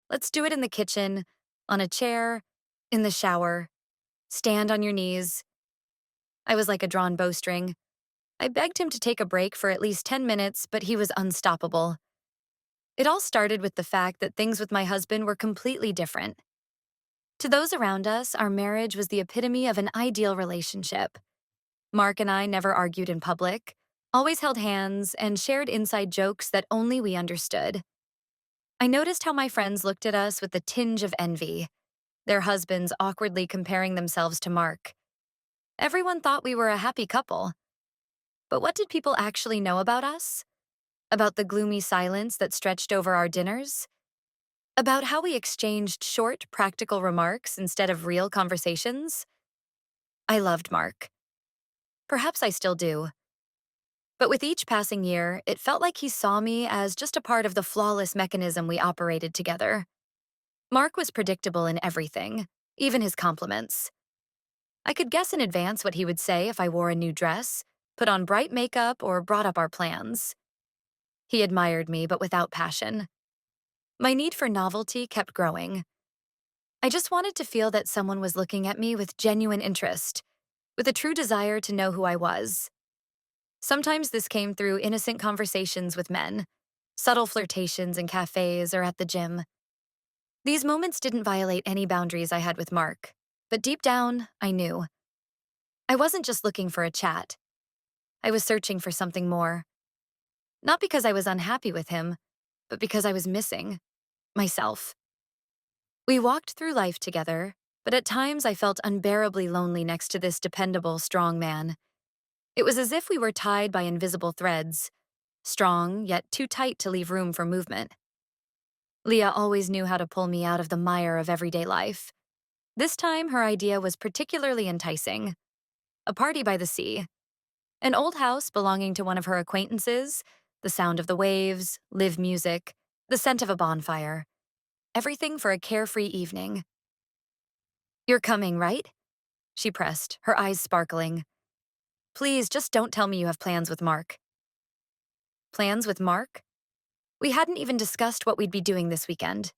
Let's do it in the kitchen, on a chair, in the shower. Stand on your knees. I was like a drawn bowstring. I begged him to take a break for at least 10 minutes, but he was unstoppable. It all started with the fact that things with my husband were completely different. To those around us, our marriage was the epitome of an ideal relationship. Mark and I never argued in public, always held hands, and shared inside jokes that only we understood. I noticed how my friends looked at us with a tinge of envy, their husbands awkwardly comparing themselves to Mark. Everyone thought we were a happy couple. But what did people actually know about us? About the gloomy silence that stretched over our dinners? About how we exchanged short, practical remarks instead of real conversations? I loved Mark. Perhaps I still do. But with each passing year, it felt like he saw me as just a part of the flawless mechanism we operated together. Mark was predictable in everything, even his compliments. I could guess in advance what he would say if I wore a new dress, put on bright makeup, or brought up our plans. He admired me, but without passion. My need for novelty kept growing. I just wanted to feel that someone was looking at me with genuine interest, with a true desire to know who I was. Sometimes this came through innocent conversations with men, subtle flirtations in cafes or at the gym. These moments didn't violate any boundaries I had with Mark, but deep down, I knew. I wasn't just looking for a chat. I was searching for something more. Not because I was unhappy with him, but because I was missing myself. We walked through life together, but at times I felt unbearably lonely next to this dependable, strong man. It was as if we were tied by invisible threads, strong yet too tight to leave room for movement. Leah always knew how to pull me out of the mire of everyday life. This time, her idea was particularly enticing. A party by the sea. An old house belonging to one of her acquaintances, the sound of the waves, live music, the scent of a bonfire. Everything for a carefree evening. "You're coming, right?" she pressed, her eyes sparkling. "Please, just don't tell me you have plans with Mark." Plans with Mark? We hadn't even discussed what we'd be doing this weekend.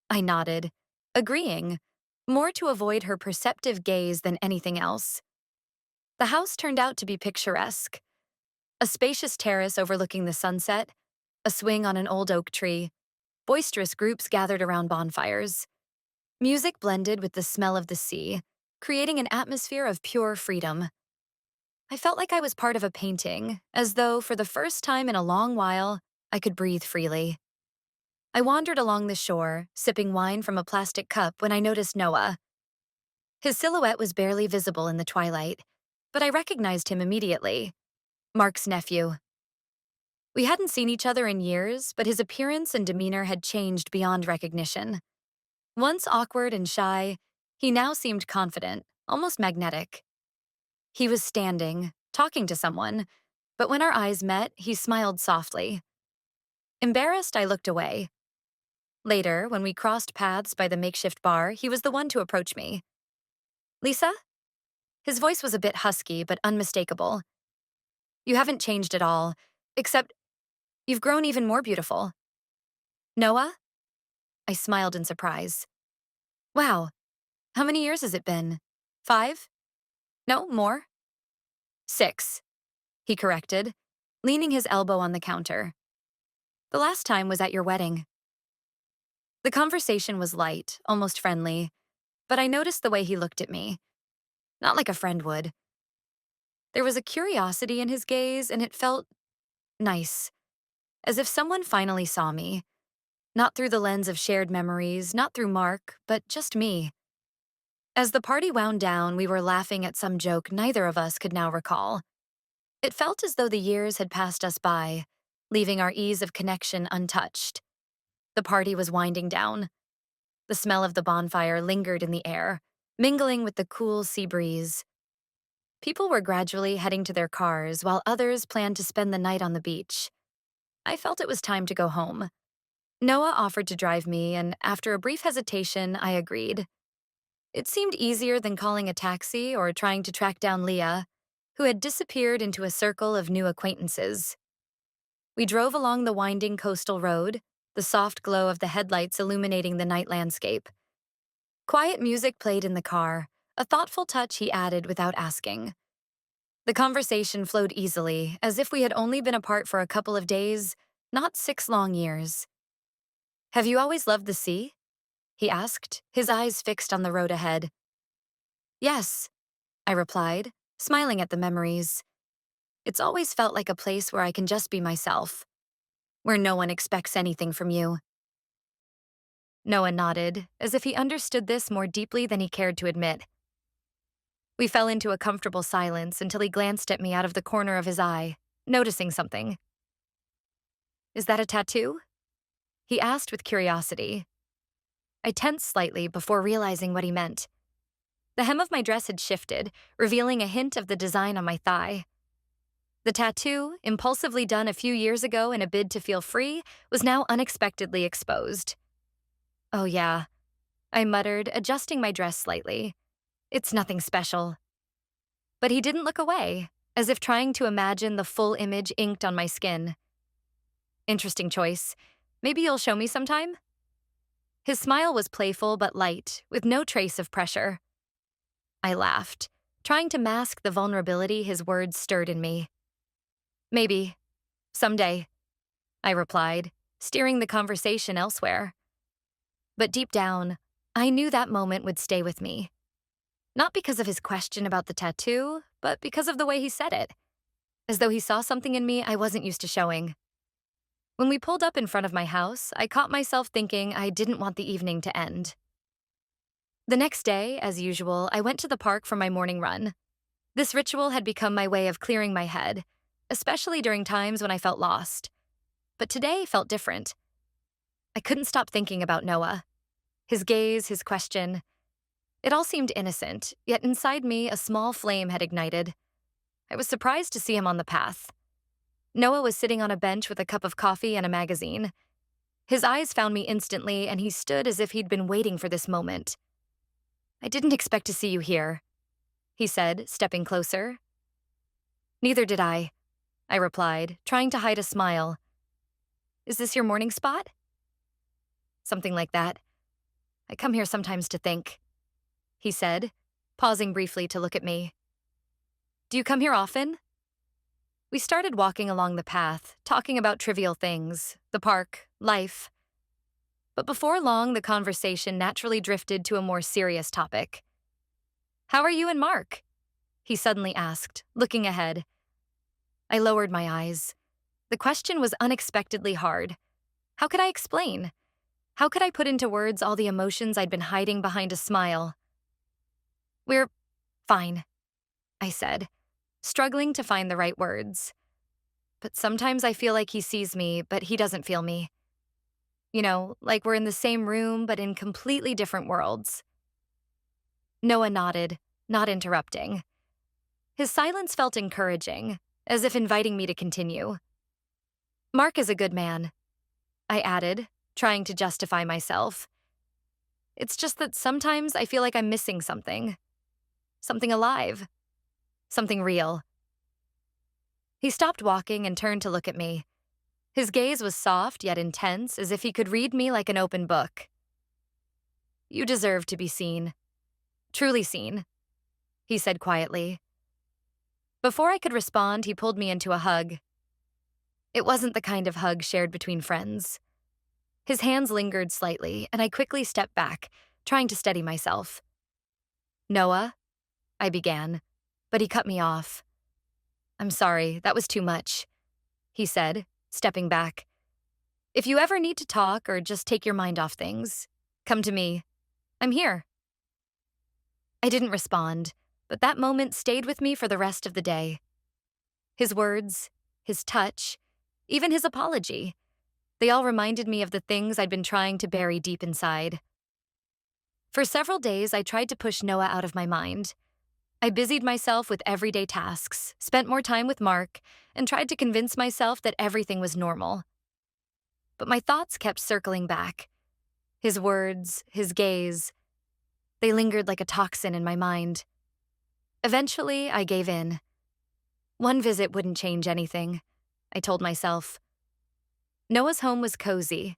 I nodded, agreeing, more to avoid her perceptive gaze than anything else. The house turned out to be picturesque. A spacious terrace overlooking the sunset, a swing on an old oak tree, boisterous groups gathered around bonfires. Music blended with the smell of the sea, creating an atmosphere of pure freedom. I felt like I was part of a painting, as though, for the first time in a long while, I could breathe freely. I wandered along the shore, sipping wine from a plastic cup when I noticed Noah. His silhouette was barely visible in the twilight, but I recognized him immediately. Mark's nephew. We hadn't seen each other in years, but his appearance and demeanor had changed beyond recognition. Once awkward and shy, he now seemed confident, almost magnetic. He was standing, talking to someone, but when our eyes met, he smiled softly. Embarrassed, I looked away. Later, when we crossed paths by the makeshift bar, he was the one to approach me. "Lisa?" His voice was a bit husky, but unmistakable. "You haven't changed at all, except you've grown even more beautiful." "Noah?" I smiled in surprise. "Wow, how many years has it been? 5? No, more?" 6, he corrected, leaning his elbow on the counter. "The last time was at your wedding." The conversation was light, almost friendly, but I noticed the way he looked at me. Not like a friend would. There was a curiosity in his gaze, and it felt nice, as if someone finally saw me. Not through the lens of shared memories, not through Mark, but just me. As the party wound down, we were laughing at some joke neither of us could now recall. It felt as though the years had passed us by, leaving our ease of connection untouched. The party was winding down. The smell of the bonfire lingered in the air, mingling with the cool sea breeze. People were gradually heading to their cars, while others planned to spend the night on the beach. I felt it was time to go home. Noah offered to drive me, and after a brief hesitation, I agreed. It seemed easier than calling a taxi or trying to track down Leah, who had disappeared into a circle of new acquaintances. We drove along the winding coastal road, the soft glow of the headlights illuminating the night landscape. Quiet music played in the car, a thoughtful touch he added without asking. The conversation flowed easily, as if we had only been apart for a couple of days, not 6 long years. "Have you always loved the sea?" he asked, his eyes fixed on the road ahead. "Yes," I replied, smiling at the memories. "It's always felt like a place where I can just be myself, where no one expects anything from you." Noah nodded, as if he understood this more deeply than he cared to admit. We fell into a comfortable silence until he glanced at me out of the corner of his eye, noticing something. "Is that a tattoo?" he asked with curiosity. I tensed slightly before realizing what he meant. The hem of my dress had shifted, revealing a hint of the design on my thigh. The tattoo, impulsively done a few years ago in a bid to feel free, was now unexpectedly exposed. "Oh yeah," I muttered, adjusting my dress slightly. "It's nothing special." But he didn't look away, as if trying to imagine the full image inked on my skin. "Interesting choice. Maybe you'll show me sometime?" His smile was playful but light, with no trace of pressure. I laughed, trying to mask the vulnerability his words stirred in me. "Maybe. Someday," I replied, steering the conversation elsewhere. But deep down, I knew that moment would stay with me. Not because of his question about the tattoo, but because of the way he said it, as though he saw something in me I wasn't used to showing. When we pulled up in front of my house, I caught myself thinking I didn't want the evening to end. The next day, as usual, I went to the park for my morning run. This ritual had become my way of clearing my head, especially during times when I felt lost. But today felt different. I couldn't stop thinking about Noah. His gaze, his question. It all seemed innocent, yet inside me a small flame had ignited. I was surprised to see him on the path. Noah was sitting on a bench with a cup of coffee and a magazine. His eyes found me instantly, and he stood as if he'd been waiting for this moment. "I didn't expect to see you here," he said, stepping closer. "Neither did I," I replied, trying to hide a smile. "Is this your morning spot?" "Something like that. I come here sometimes to think," he said, pausing briefly to look at me. "Do you come here often?" We started walking along the path, talking about trivial things, the park, life. But before long, the conversation naturally drifted to a more serious topic. "How are you and Mark?" he suddenly asked, looking ahead. I lowered my eyes. The question was unexpectedly hard. How could I explain? How could I put into words all the emotions I'd been hiding behind a smile? "We're fine," I said, struggling to find the right words. "But sometimes I feel like he sees me, but he doesn't feel me. You know, like we're in the same room, but in completely different worlds." Noah nodded, not interrupting. His silence felt encouraging, as if inviting me to continue. "Mark is a good man," I added, trying to justify myself. "It's just that sometimes I feel like I'm missing something. Something alive. Something real." He stopped walking and turned to look at me. His gaze was soft yet intense, as if he could read me like an open book. "You deserve to be seen. Truly seen," he said quietly. Before I could respond, he pulled me into a hug. It wasn't the kind of hug shared between friends. His hands lingered slightly, and I quickly stepped back, trying to steady myself. "Noah," I began, but he cut me off. "I'm sorry, that was too much," he said, stepping back. "If you ever need to talk or just take your mind off things, come to me. I'm here." I didn't respond, but that moment stayed with me for the rest of the day. His words, his touch, even his apology, they all reminded me of the things I'd been trying to bury deep inside. For several days, I tried to push Noah out of my mind. I busied myself with everyday tasks, spent more time with Mark, and tried to convince myself that everything was normal. But my thoughts kept circling back. His words, his gaze, they lingered like a toxin in my mind. Eventually, I gave in. One visit wouldn't change anything, I told myself. Noah's home was cozy,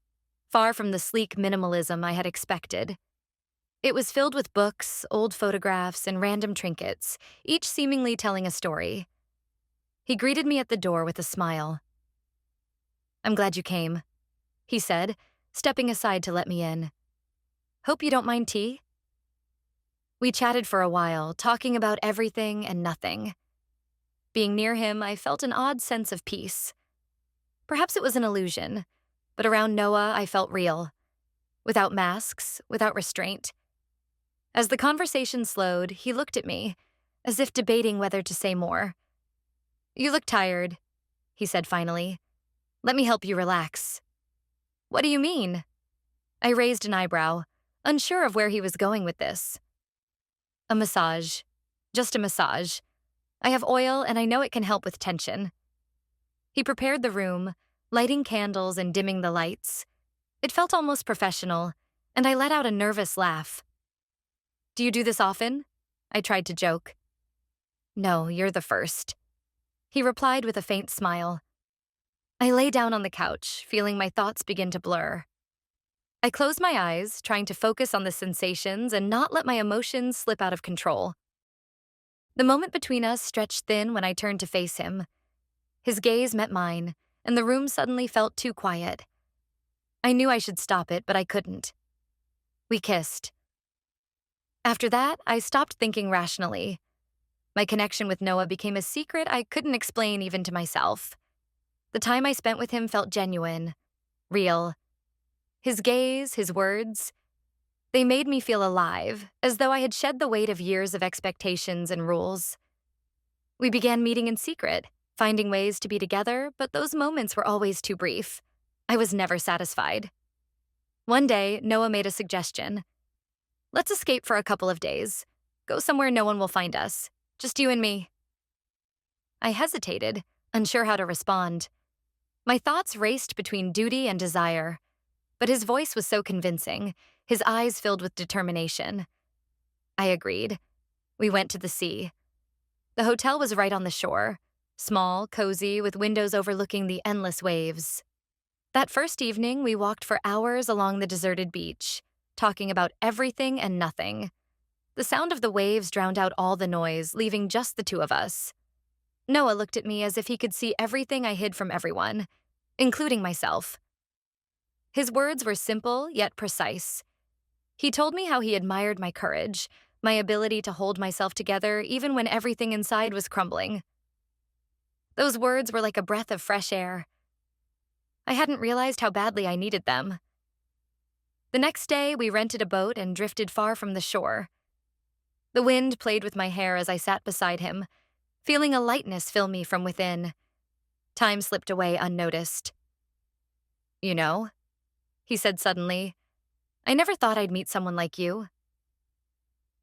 far from the sleek minimalism I had expected. It was filled with books, old photographs, and random trinkets, each seemingly telling a story. He greeted me at the door with a smile. "I'm glad you came," he said, stepping aside to let me in. "Hope you don't mind tea?" We chatted for a while, talking about everything and nothing. Being near him, I felt an odd sense of peace. Perhaps it was an illusion, but around Noah, I felt real. Without masks, without restraint. As the conversation slowed, he looked at me, as if debating whether to say more. "You look tired," he said finally. "Let me help you relax." "What do you mean?" I raised an eyebrow, unsure of where he was going with this. "A massage. Just a massage. I have oil and I know it can help with tension." He prepared the room, lighting candles and dimming the lights. It felt almost professional, and I let out a nervous laugh. "Do you do this often?" I tried to joke. "No, you're the first," he replied with a faint smile. I lay down on the couch, feeling my thoughts begin to blur. I closed my eyes, trying to focus on the sensations and not let my emotions slip out of control. The moment between us stretched thin when I turned to face him. His gaze met mine, and the room suddenly felt too quiet. I knew I should stop it, but I couldn't. We kissed. After that, I stopped thinking rationally. My connection with Noah became a secret I couldn't explain even to myself. The time I spent with him felt genuine, real. His gaze, his words, they made me feel alive, as though I had shed the weight of years of expectations and rules. We began meeting in secret, finding ways to be together, but those moments were always too brief. I was never satisfied. One day, Noah made a suggestion. "Let's escape for a couple of days. Go somewhere no one will find us. Just you and me." I hesitated, unsure how to respond. My thoughts raced between duty and desire, but his voice was so convincing, his eyes filled with determination. I agreed. We went to the sea. The hotel was right on the shore, small, cozy, with windows overlooking the endless waves. That first evening, we walked for hours along the deserted beach, talking about everything and nothing. The sound of the waves drowned out all the noise, leaving just the two of us. Noah looked at me as if he could see everything I hid from everyone, including myself. His words were simple yet precise. He told me how he admired my courage, my ability to hold myself together even when everything inside was crumbling. Those words were like a breath of fresh air. I hadn't realized how badly I needed them. The next day, we rented a boat and drifted far from the shore. The wind played with my hair as I sat beside him, feeling a lightness fill me from within. Time slipped away unnoticed. "You know," he said suddenly, "I never thought I'd meet someone like you."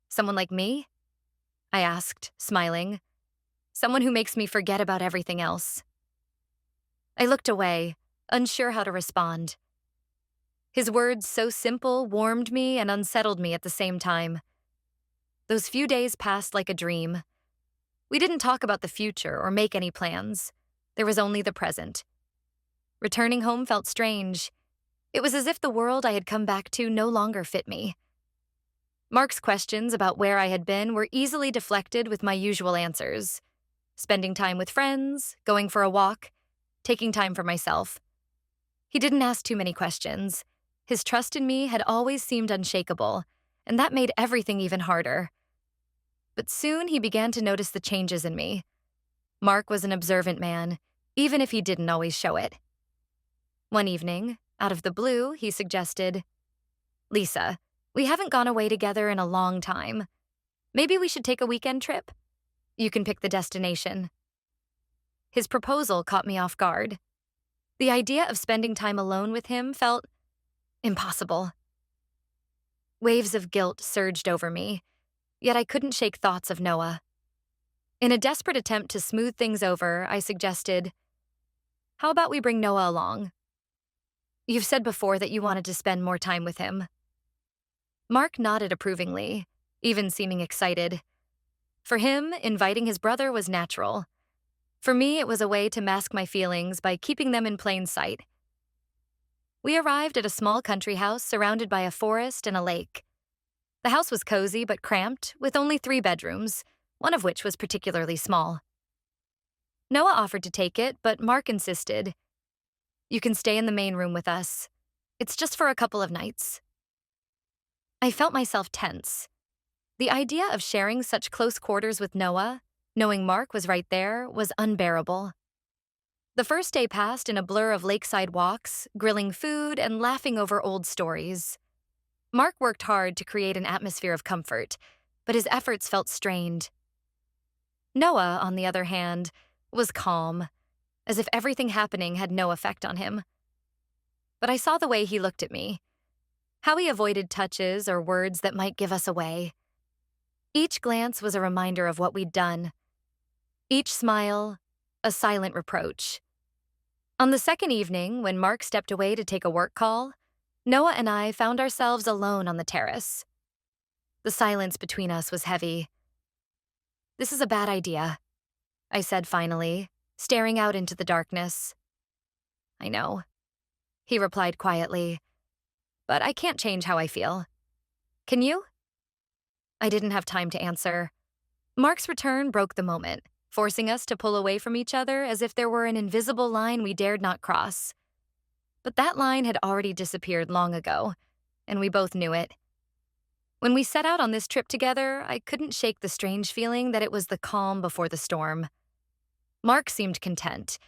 "Someone like me?" I asked, smiling. "Someone who makes me forget about everything else." I looked away, unsure how to respond. His words, so simple, warmed me and unsettled me at the same time. Those few days passed like a dream. We didn't talk about the future or make any plans. There was only the present. Returning home felt strange. It was as if the world I had come back to no longer fit me. Mark's questions about where I had been were easily deflected with my usual answers. Spending time with friends, going for a walk, taking time for myself. He didn't ask too many questions. His trust in me had always seemed unshakable, and that made everything even harder. But soon he began to notice the changes in me. Mark was an observant man, even if he didn't always show it. One evening, out of the blue, he suggested, "Lisa, we haven't gone away together in a long time. Maybe we should take a weekend trip? You can pick the destination." His proposal caught me off guard. The idea of spending time alone with him felt impossible. Waves of guilt surged over me, yet I couldn't shake thoughts of Noah. In a desperate attempt to smooth things over, I suggested, "How about we bring Noah along? You've said before that you wanted to spend more time with him." Mark nodded approvingly, even seeming excited. For him, inviting his brother was natural. For me, it was a way to mask my feelings by keeping them in plain sight. We arrived at a small country house surrounded by a forest and a lake. The house was cozy but cramped, with only 3 bedrooms, one of which was particularly small. Noah offered to take it, but Mark insisted. "You can stay in the main room with us. It's just for a couple of nights." I felt myself tense. The idea of sharing such close quarters with Noah, knowing Mark was right there, was unbearable. The first day passed in a blur of lakeside walks, grilling food, and laughing over old stories. Mark worked hard to create an atmosphere of comfort, but his efforts felt strained. Noah, on the other hand, was calm, as if everything happening had no effect on him. But I saw the way he looked at me, how he avoided touches or words that might give us away. Each glance was a reminder of what we'd done. Each smile, a silent reproach. On the second evening, when Mark stepped away to take a work call, Noah and I found ourselves alone on the terrace. The silence between us was heavy. "This is a bad idea," I said finally, staring out into the darkness. "I know," he replied quietly, "but I can't change how I feel. Can you?" I didn't have time to answer. Mark's return broke the moment, forcing us to pull away from each other as if there were an invisible line we dared not cross. But that line had already disappeared long ago, and we both knew it. When we set out on this trip together, I couldn't shake the strange feeling that it was the calm before the storm. Mark seemed content.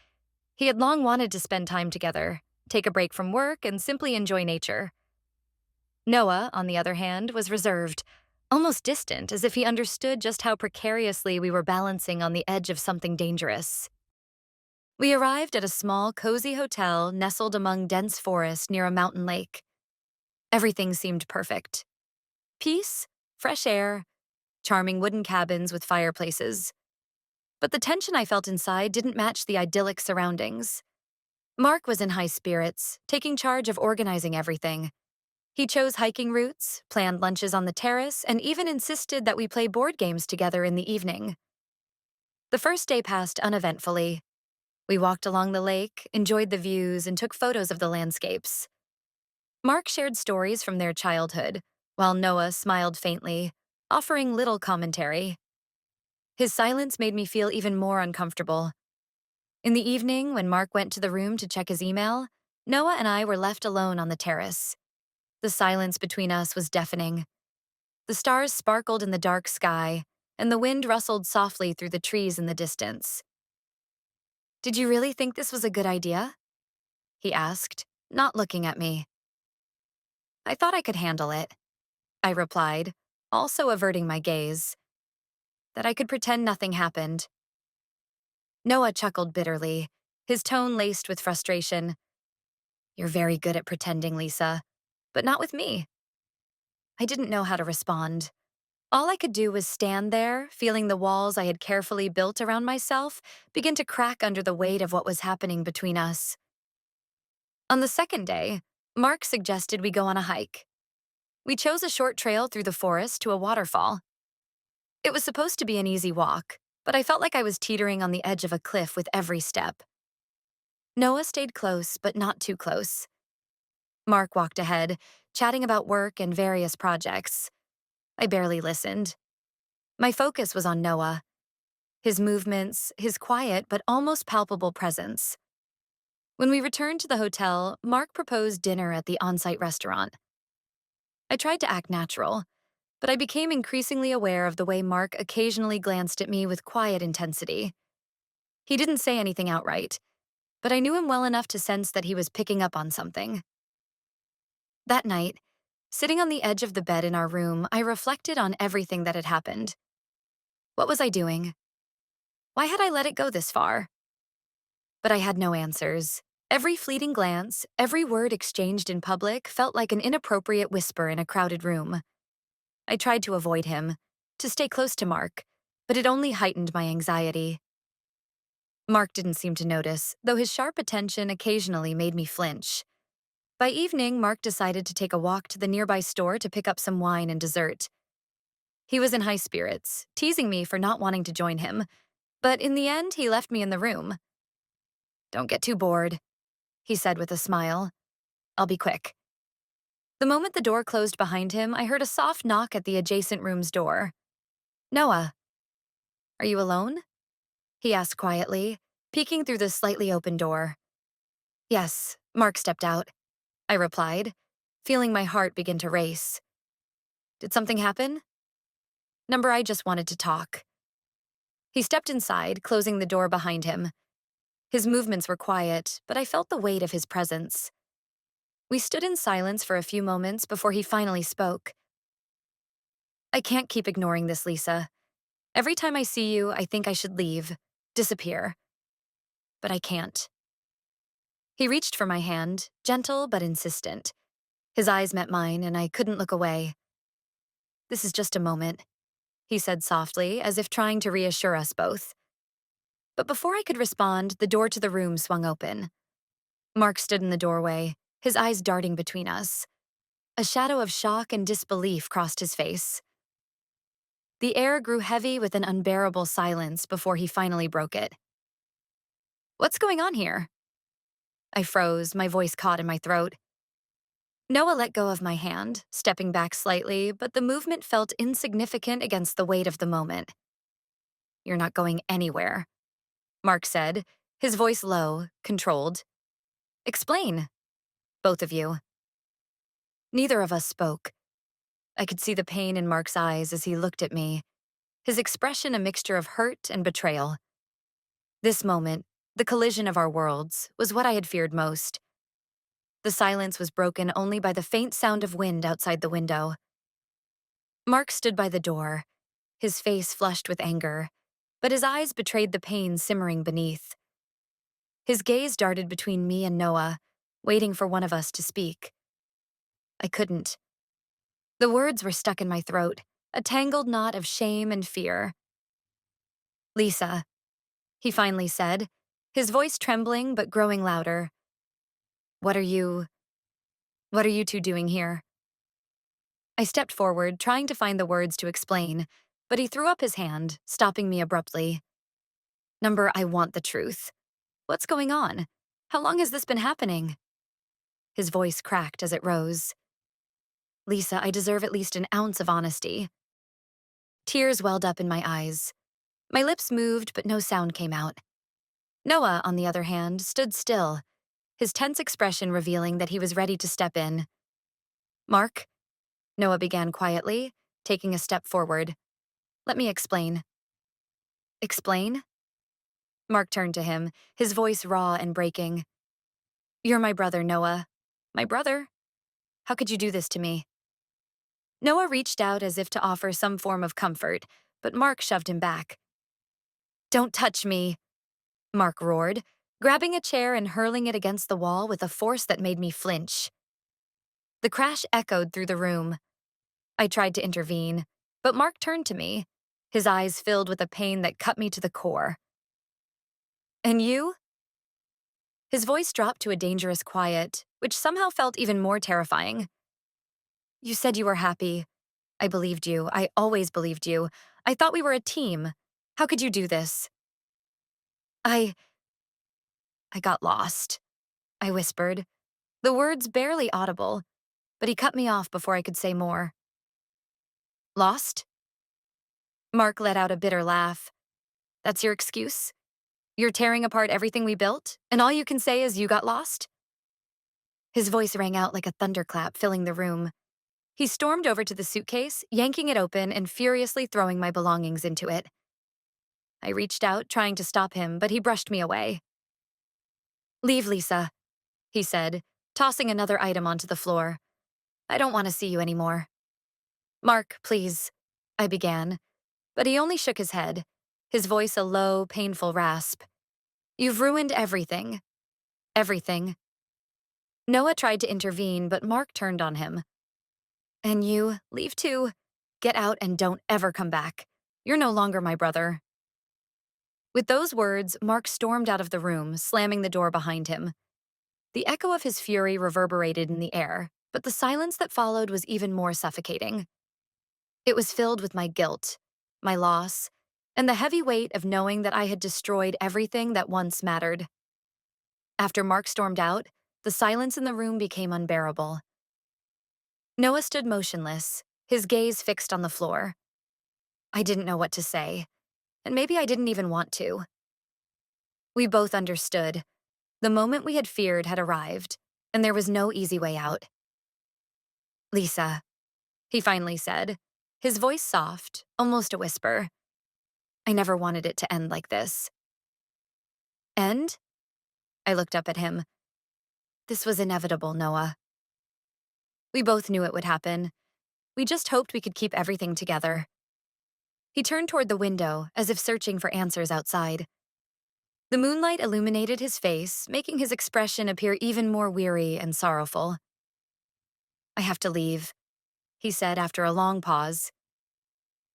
He had long wanted to spend time together, take a break from work, and simply enjoy nature. Noah, on the other hand, was reserved, almost distant, as if he understood just how precariously we were balancing on the edge of something dangerous. We arrived at a small, cozy hotel nestled among dense forest near a mountain lake. Everything seemed perfect. Peace, fresh air, charming wooden cabins with fireplaces. But the tension I felt inside didn't match the idyllic surroundings. Mark was in high spirits, taking charge of organizing everything. He chose hiking routes, planned lunches on the terrace, and even insisted that we play board games together in the evening. The first day passed uneventfully. We walked along the lake, enjoyed the views, and took photos of the landscapes. Mark shared stories from their childhood, while Noah smiled faintly, offering little commentary. His silence made me feel even more uncomfortable. In the evening, when Mark went to the room to check his email, Noah and I were left alone on the terrace. The silence between us was deafening. The stars sparkled in the dark sky, and the wind rustled softly through the trees in the distance. "Did you really think this was a good idea?" he asked, not looking at me. "I thought I could handle it," I replied, also averting my gaze. "That I could pretend nothing happened." Noah chuckled bitterly, his tone laced with frustration. "You're very good at pretending, Lisa, but not with me." I didn't know how to respond. All I could do was stand there, feeling the walls I had carefully built around myself begin to crack under the weight of what was happening between us. On the second day, Mark suggested we go on a hike. We chose a short trail through the forest to a waterfall. It was supposed to be an easy walk, but I felt like I was teetering on the edge of a cliff with every step. Noah stayed close, but not too close. Mark walked ahead, chatting about work and various projects. I barely listened. My focus was on Noah, his movements, his quiet but almost palpable presence. When we returned to the hotel, Mark proposed dinner at the on-site restaurant. I tried to act natural, but I became increasingly aware of the way Mark occasionally glanced at me with quiet intensity. He didn't say anything outright, but I knew him well enough to sense that he was picking up on something. That night, sitting on the edge of the bed in our room, I reflected on everything that had happened. What was I doing? Why had I let it go this far? But I had no answers. Every fleeting glance, every word exchanged in public felt like an inappropriate whisper in a crowded room. I tried to avoid him, to stay close to Mark, but it only heightened my anxiety. Mark didn't seem to notice, though his sharp attention occasionally made me flinch. By evening, Mark decided to take a walk to the nearby store to pick up some wine and dessert. He was in high spirits, teasing me for not wanting to join him, but in the end, he left me in the room. "Don't get too bored," he said with a smile. I'll be quick. The moment the door closed behind him, I heard a soft knock at the adjacent room's door. Noah, are you alone? He asked quietly, peeking through the slightly open door. Yes, Mark stepped out, I replied, feeling my heart begin to race. Did something happen? Number, I just wanted to talk. He stepped inside, closing the door behind him. His movements were quiet, but I felt the weight of his presence. We stood in silence for a few moments before he finally spoke. I can't keep ignoring this, Lisa. Every time I see you, I think I should leave, disappear. But I can't. He reached for my hand, gentle but insistent. His eyes met mine, and I couldn't look away. This is just a moment, he said softly, as if trying to reassure us both. But before I could respond, the door to the room swung open. Mark stood in the doorway, his eyes darting between us. A shadow of shock and disbelief crossed his face. The air grew heavy with an unbearable silence before he finally broke it. What's going on here? I froze, my voice caught in my throat. Noah let go of my hand, stepping back slightly, but the movement felt insignificant against the weight of the moment. You're not going anywhere, Mark said, his voice low, controlled. Explain, both of you. Neither of us spoke. I could see the pain in Mark's eyes as he looked at me, his expression a mixture of hurt and betrayal. This moment, the collision of our worlds, was what I had feared most. The silence was broken only by the faint sound of wind outside the window. Mark stood by the door, his face flushed with anger, but his eyes betrayed the pain simmering beneath. His gaze darted between me and Noah, waiting for one of us to speak. I couldn't. The words were stuck in my throat, a tangled knot of shame and fear. Lisa, he finally said, his voice trembling but growing louder. What are you two doing here? I stepped forward, trying to find the words to explain, but he threw up his hand, stopping me abruptly. Number, I want the truth. What's going on? How long has this been happening? His voice cracked as it rose. Lisa, I deserve at least an ounce of honesty. Tears welled up in my eyes. My lips moved, but no sound came out. Noah, on the other hand, stood still, his tense expression revealing that he was ready to step in. Mark, Noah began quietly, taking a step forward. Let me explain. Explain? Mark turned to him, his voice raw and breaking. You're my brother, Noah. My brother? How could you do this to me? Noah reached out as if to offer some form of comfort, but Mark shoved him back. Don't touch me, Mark roared, grabbing a chair and hurling it against the wall with a force that made me flinch. The crash echoed through the room. I tried to intervene, but Mark turned to me, his eyes filled with a pain that cut me to the core. And you? His voice dropped to a dangerous quiet, which somehow felt even more terrifying. You said you were happy. I believed you. I always believed you. I thought we were a team. How could you do this? I got lost, I whispered, the words barely audible, but he cut me off before I could say more. Lost? Mark let out a bitter laugh. That's your excuse? You're tearing apart everything we built, and all you can say is you got lost? His voice rang out like a thunderclap, filling the room. He stormed over to the suitcase, yanking it open and furiously throwing my belongings into it. I reached out, trying to stop him, but he brushed me away. Leave, Lisa, he said, tossing another item onto the floor. I don't want to see you anymore. Mark, please, I began, but he only shook his head, his voice a low, painful rasp. You've ruined everything. Everything. Noah tried to intervene, but Mark turned on him. And you, leave too. Get out and don't ever come back. You're no longer my brother. With those words, Mark stormed out of the room, slamming the door behind him. The echo of his fury reverberated in the air, but the silence that followed was even more suffocating. It was filled with my guilt, my loss, and the heavy weight of knowing that I had destroyed everything that once mattered. After Mark stormed out, the silence in the room became unbearable. Noah stood motionless, his gaze fixed on the floor. I didn't know what to say, and maybe I didn't even want to. We both understood. The moment we had feared had arrived, and there was no easy way out. Lisa, he finally said, his voice soft, almost a whisper. I never wanted it to end like this. End? I looked up at him. This was inevitable, Noah. We both knew it would happen. We just hoped we could keep everything together. He turned toward the window, as if searching for answers outside. The moonlight illuminated his face, making his expression appear even more weary and sorrowful. I have to leave, he said after a long pause.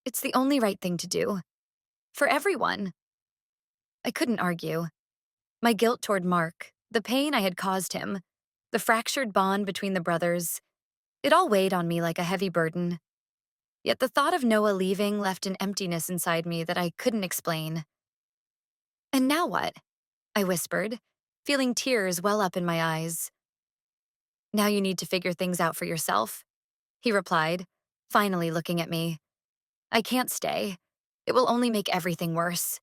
It's the only right thing to do. For everyone. I couldn't argue. My guilt toward Mark, the pain I had caused him, the fractured bond between the brothers, it all weighed on me like a heavy burden. Yet the thought of Noah leaving left an emptiness inside me that I couldn't explain. And now what? I whispered, feeling tears well up in my eyes. Now you need to figure things out for yourself, he replied, finally looking at me. I can't stay. It will only make everything worse.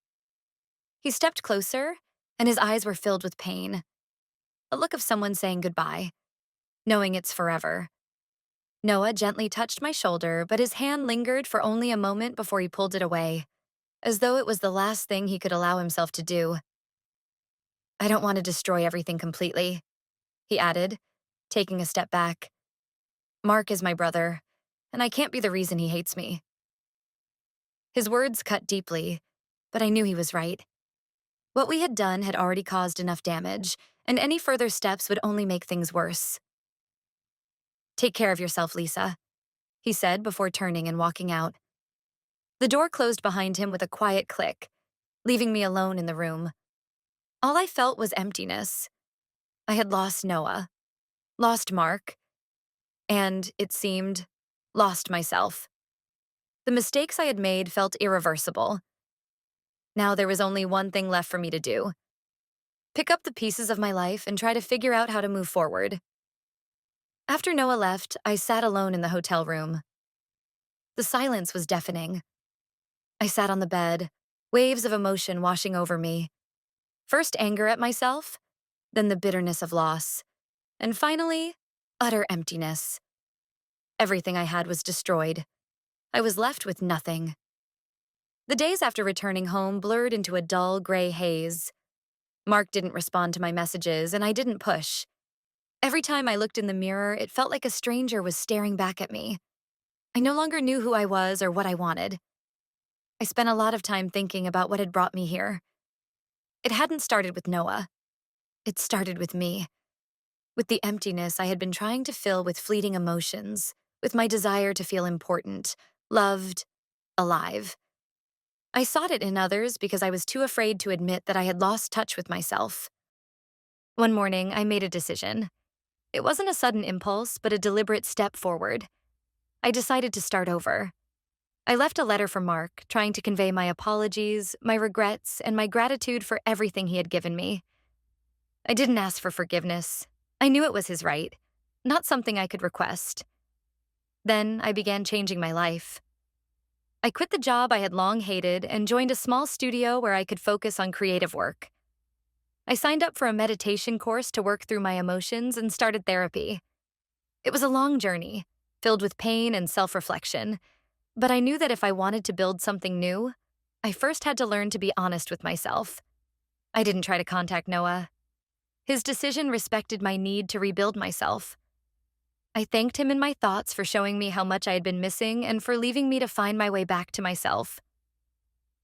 He stepped closer, and his eyes were filled with pain. A look of someone saying goodbye, knowing it's forever. Noah gently touched my shoulder, but his hand lingered for only a moment before he pulled it away, as though it was the last thing he could allow himself to do. I don't want to destroy everything completely, he added, taking a step back. Mark is my brother, and I can't be the reason he hates me. His words cut deeply, but I knew he was right. What we had done had already caused enough damage, and any further steps would only make things worse. Take care of yourself, Lisa, he said before turning and walking out. The door closed behind him with a quiet click, leaving me alone in the room. All I felt was emptiness. I had lost Noah, lost Mark, and, it seemed, lost myself. The mistakes I had made felt irreversible. Now there was only one thing left for me to do. Pick up the pieces of my life and try to figure out how to move forward. After Noah left, I sat alone in the hotel room. The silence was deafening. I sat on the bed, waves of emotion washing over me. First anger at myself, then the bitterness of loss, and finally, utter emptiness. Everything I had was destroyed. I was left with nothing. The days after returning home blurred into a dull gray haze. Mark didn't respond to my messages, and I didn't push. Every time I looked in the mirror, it felt like a stranger was staring back at me. I no longer knew who I was or what I wanted. I spent a lot of time thinking about what had brought me here. It hadn't started with Noah. It started with me. With the emptiness I had been trying to fill with fleeting emotions, with my desire to feel important, loved, alive. I sought it in others because I was too afraid to admit that I had lost touch with myself. One morning, I made a decision. It wasn't a sudden impulse, but a deliberate step forward. I decided to start over. I left a letter for Mark, trying to convey my apologies, my regrets, and my gratitude for everything he had given me. I didn't ask for forgiveness. I knew it was his right, not something I could request. Then I began changing my life. I quit the job I had long hated and joined a small studio where I could focus on creative work. I signed up for a meditation course to work through my emotions and started therapy. It was a long journey, filled with pain and self-reflection, but I knew that if I wanted to build something new, I first had to learn to be honest with myself. I didn't try to contact Noah. His decision respected my need to rebuild myself. I thanked him in my thoughts for showing me how much I had been missing and for leaving me to find my way back to myself.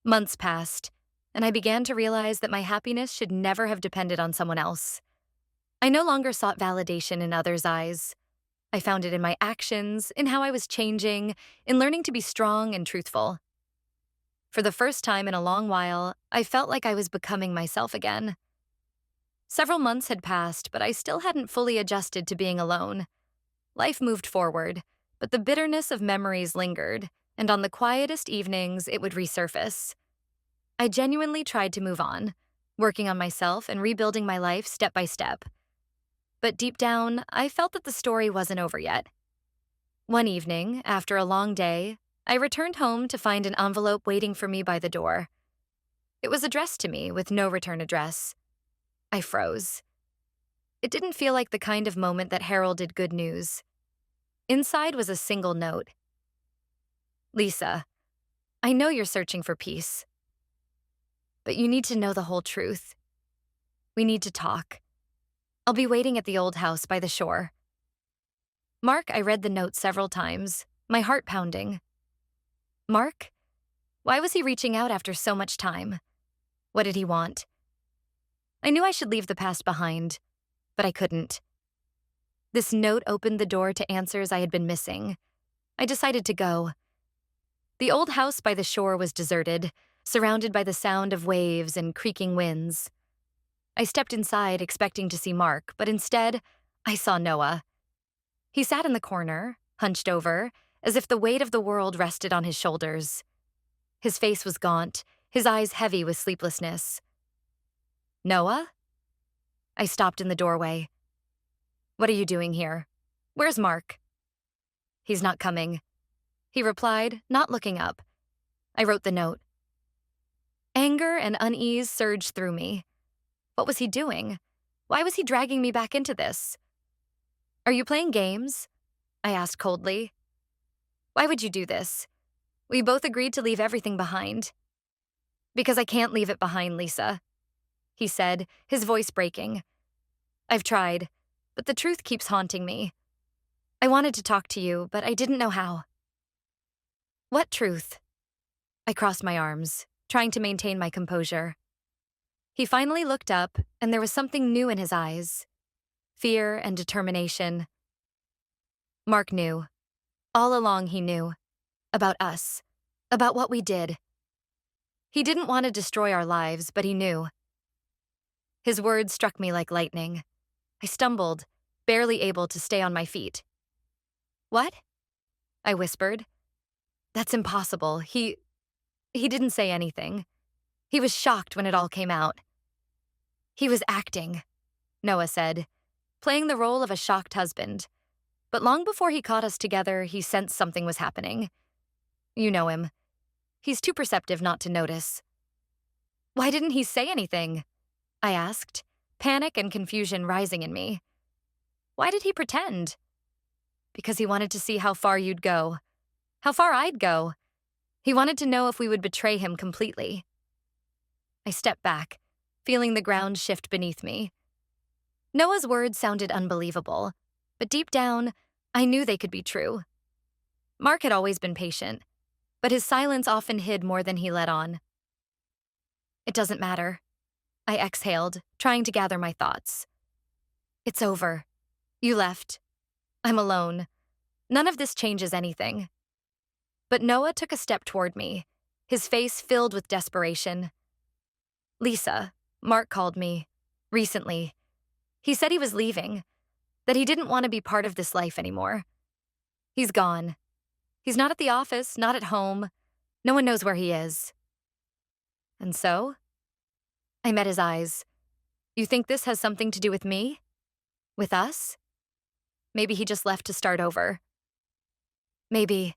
Months passed, and I began to realize that my happiness should never have depended on someone else. I no longer sought validation in others' eyes. I found it in my actions, in how I was changing, in learning to be strong and truthful. For the first time in a long while, I felt like I was becoming myself again. Several months had passed, but I still hadn't fully adjusted to being alone. Life moved forward, but the bitterness of memories lingered, and on the quietest evenings, it would resurface. I genuinely tried to move on, working on myself and rebuilding my life step by step. But deep down, I felt that the story wasn't over yet. One evening, after a long day, I returned home to find an envelope waiting for me by the door. It was addressed to me with no return address. I froze. It didn't feel like the kind of moment that heralded good news. Inside was a single note. Lisa, I know you're searching for peace, but you need to know the whole truth. We need to talk. I'll be waiting at the old house by the shore. Mark, I read the note several times, my heart pounding. Mark? Why was he reaching out after so much time? What did he want? I knew I should leave the past behind, but I couldn't. This note opened the door to answers I had been missing. I decided to go. The old house by the shore was deserted, surrounded by the sound of waves and creaking winds. I stepped inside expecting to see Mark, but instead, I saw Noah. He sat in the corner, hunched over, as if the weight of the world rested on his shoulders. His face was gaunt, his eyes heavy with sleeplessness. Noah? I stopped in the doorway. What are you doing here? Where's Mark? He's not coming, he replied, not looking up. I wrote the note. Anger and unease surged through me. What was he doing? Why was he dragging me back into this? Are you playing games? I asked coldly. Why would you do this? We both agreed to leave everything behind. Because I can't leave it behind, Lisa, he said, his voice breaking. I've tried, but the truth keeps haunting me. I wanted to talk to you, but I didn't know how. What truth? I crossed my arms, trying to maintain my composure. He finally looked up, and there was something new in his eyes. Fear and determination. Mark knew. All along he knew. About us. About what we did. He didn't want to destroy our lives, but he knew. His words struck me like lightning. I stumbled, barely able to stay on my feet. What? I whispered. That's impossible. He didn't say anything. He was shocked when it all came out. He was acting, Noah said, playing the role of a shocked husband. But long before he caught us together, he sensed something was happening. You know him. He's too perceptive not to notice. Why didn't he say anything? I asked, panic and confusion rising in me. Why did he pretend? Because he wanted to see how far you'd go. How far I'd go. He wanted to know if we would betray him completely. I stepped back, feeling the ground shift beneath me. Noah's words sounded unbelievable, but deep down, I knew they could be true. Mark had always been patient, but his silence often hid more than he let on. It doesn't matter. I exhaled, trying to gather my thoughts. It's over. You left. I'm alone. None of this changes anything. But Noah took a step toward me, his face filled with desperation. Lisa, Mark called me. Recently. He said he was leaving, that he didn't want to be part of this life anymore. He's gone. He's not at the office, not at home. No one knows where he is. And so? I met his eyes. You think this has something to do with me? With us? Maybe he just left to start over. Maybe,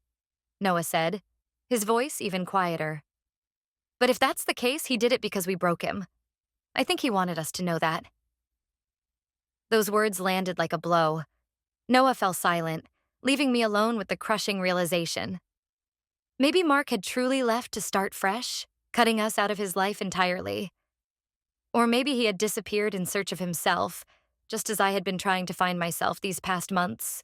Noah said, his voice even quieter. But if that's the case, he did it because we broke him. I think he wanted us to know that. Those words landed like a blow. Noah fell silent, leaving me alone with the crushing realization. Maybe Mark had truly left to start fresh, cutting us out of his life entirely. Or maybe he had disappeared in search of himself, just as I had been trying to find myself these past months.